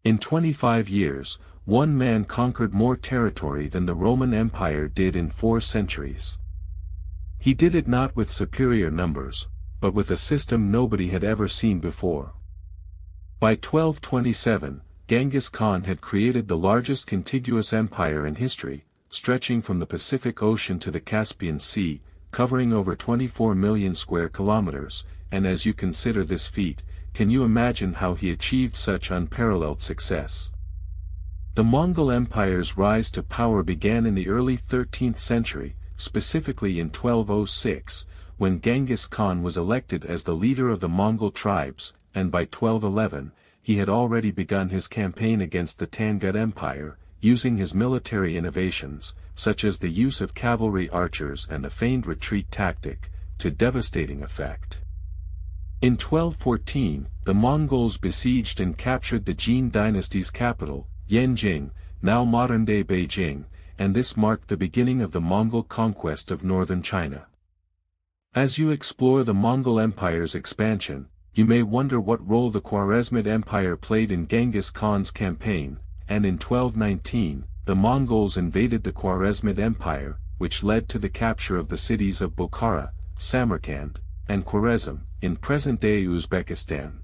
In 25 years, one man conquered more territory than the Roman Empire did in 4 centuries. He did it not with superior numbers, but with a system nobody had ever seen before. By 1227, Genghis Khan had created the largest contiguous empire in history, stretching from the Pacific Ocean to the Caspian Sea, covering over 24 million square kilometers, and as you consider this feat, can you imagine how he achieved such unparalleled success? The Mongol Empire's rise to power began in the early 13th century, specifically in 1206, when Genghis Khan was elected as the leader of the Mongol tribes, and by 1211, he had already begun his campaign against the Tangut Empire, using his military innovations, such as the use of cavalry archers and the feigned retreat tactic, to devastating effect. In 1214, the Mongols besieged and captured the Jin dynasty's capital, Yanjing, now modern-day Beijing, and this marked the beginning of the Mongol conquest of northern China. As you explore the Mongol Empire's expansion, you may wonder what role the Khwarezmid Empire played in Genghis Khan's campaign, and in 1219, the Mongols invaded the Khwarezmid Empire, which led to the capture of the cities of Bukhara, Samarkand, and Khwarezm, in present-day Uzbekistan.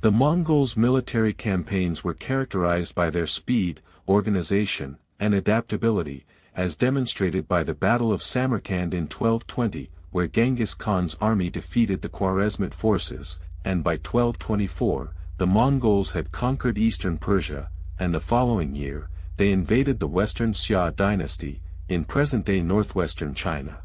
The Mongols' military campaigns were characterized by their speed, organization, and adaptability, as demonstrated by the Battle of Samarkand in 1220, where Genghis Khan's army defeated the Khwarezmid forces, and by 1224, the Mongols had conquered eastern Persia, and the following year, they invaded the Western Xia dynasty, in present-day northwestern China.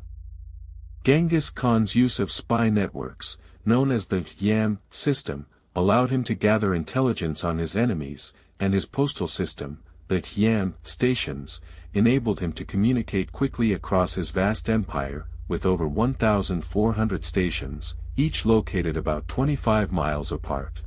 Genghis Khan's use of spy networks, known as the Yam system, allowed him to gather intelligence on his enemies, and his postal system, the Yam stations, enabled him to communicate quickly across his vast empire, with over 1,400 stations, each located about 25 miles apart.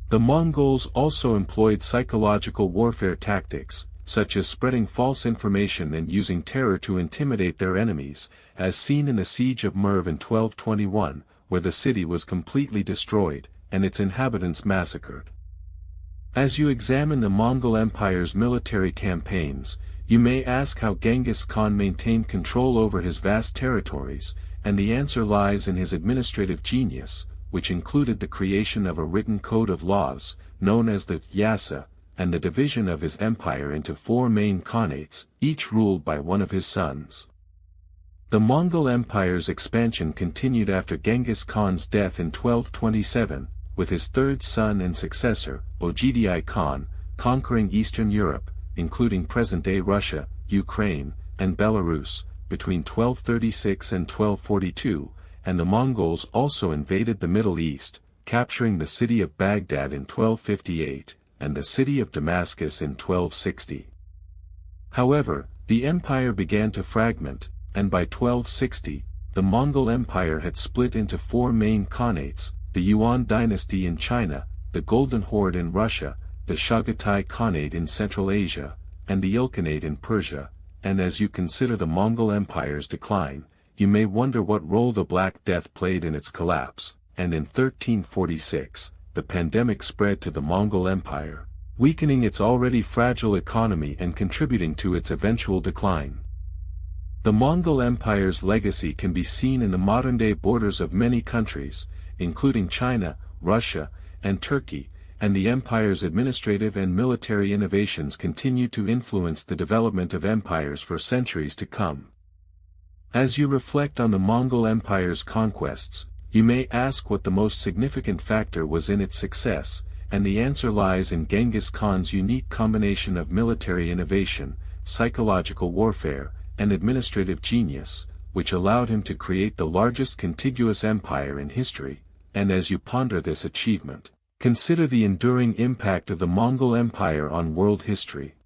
The Mongols also employed psychological warfare tactics, such as spreading false information and using terror to intimidate their enemies, as seen in the siege of Merv in 1221, where the city was completely destroyed, and its inhabitants massacred. As you examine the Mongol Empire's military campaigns, you may ask how Genghis Khan maintained control over his vast territories, and the answer lies in his administrative genius, which included the creation of a written code of laws, known as the Yasa, and the division of his empire into 4 main khanates, each ruled by one of his sons. The Mongol Empire's expansion continued after Genghis Khan's death in 1227, with his third son and successor, Ogedei Khan, conquering Eastern Europe, including present-day Russia, Ukraine, and Belarus, between 1236 and 1242, and the Mongols also invaded the Middle East, capturing the city of Baghdad in 1258, and the city of Damascus in 1260. However, the empire began to fragment, and by 1260, the Mongol Empire had split into 4 main khanates, the Yuan dynasty in China, the Golden Horde in Russia, the Chagatai Khanate in Central Asia, and the Ilkhanate in Persia, and as you consider the Mongol Empire's decline, you may wonder what role the Black Death played in its collapse, and in 1346, the pandemic spread to the Mongol Empire, weakening its already fragile economy and contributing to its eventual decline. The Mongol Empire's legacy can be seen in the modern-day borders of many countries, including China, Russia, and Turkey, and the empire's administrative and military innovations continue to influence the development of empires for centuries to come. As you reflect on the Mongol Empire's conquests, you may ask what the most significant factor was in its success, and the answer lies in Genghis Khan's unique combination of military innovation, psychological warfare, and administrative genius, which allowed him to create the largest contiguous empire in history. And as you ponder this achievement, consider the enduring impact of the Mongol Empire on world history.